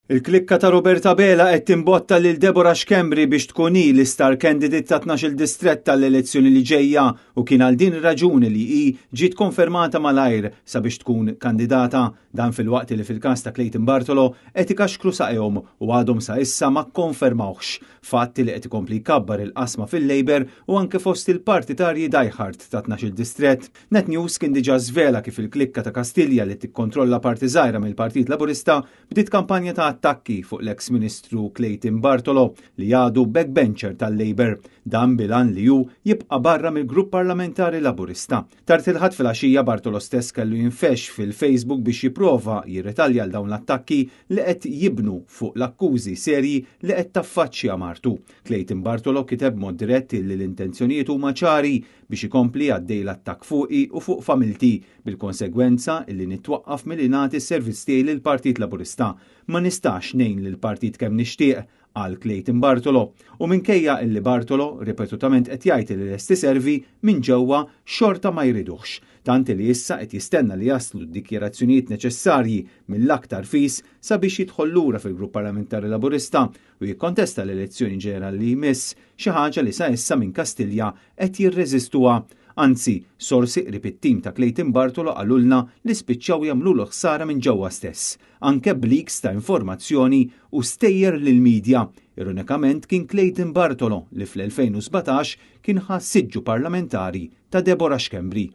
Il-klikka ta' Roberta Bela qed timbotta lil Deborah Xkembri biex tkun hi l-istar candidate ta' 12 distrett tal-elezzjoni li ġejja u kien għal din raġuni li hi ġiet konfermata malajr sabiex tkun kandidata dan fil-waqt li fil-każ ta' Clayton Bartolo qed ikaxkru saqehom u għadhom sa issa ma kkonfermawx fatti li qed ikompli jkabbar il-qasma fil-Labor u anke fost il-partitarji diehard ta' 12 distrett. Net News kien diġà żvela kif il-klikka ta' Kastilja li tikkontrolla parti żgħira mill-Partit Laburista bdiet kampanja ta' attakki fuq l-eks Ministru Clayton Bartolo li għadu backbencher tal-Labor dan bilan li ju jibqa' barra mill-grupp parlamentari Laburista. Tard il-ħadd fil-għaxija Bartolo stess kellu jinfex fil-Facebook biex jipprova jirritalja l dawn l-attakki li qed jibnu fuq l-akkużi serji li qed taffaċċja martu. Clayton Bartolo kiteb mod dirett li l-intenzjonijiet huma ċari biex ikompli għaddej l-attakk fuqi u fuq familti bil-konsegwenza li nitwaqqaf milli nagħti s-servizz tiegħi lill-Partit Laburista. Ma nistax ngħin lill-partit kemm nixtieq għal Clayton Bartolo u minkejja illi Bartolo ripetutament qed jgħid li lest iservi minn ġewwa xorta ma jridux. Tant li issa qed jistenna li jaslu d-dikjarazzjonijiet neċessarji mill-aktar fis sabiex jidħol lura fil-Grupp Parlamentari Laburista u jikkontesta l-elezzjoni ġenerali li jmiss xi ħaġa li sa issa minn Kastilja qed jirreżistuha. Anzi, sorsi qrib it-tim ta' Clayton Bartolo qalulna li spiċċaw jagħmlulu ħsara minn ġewwa stess, anke b'leaks ta' informazzjoni u stejjer lill-midja. Ironikament kien Clayton Bartolo li fl-2017 kien ħassiġġu parlamentari ta' Deborah Xkembri.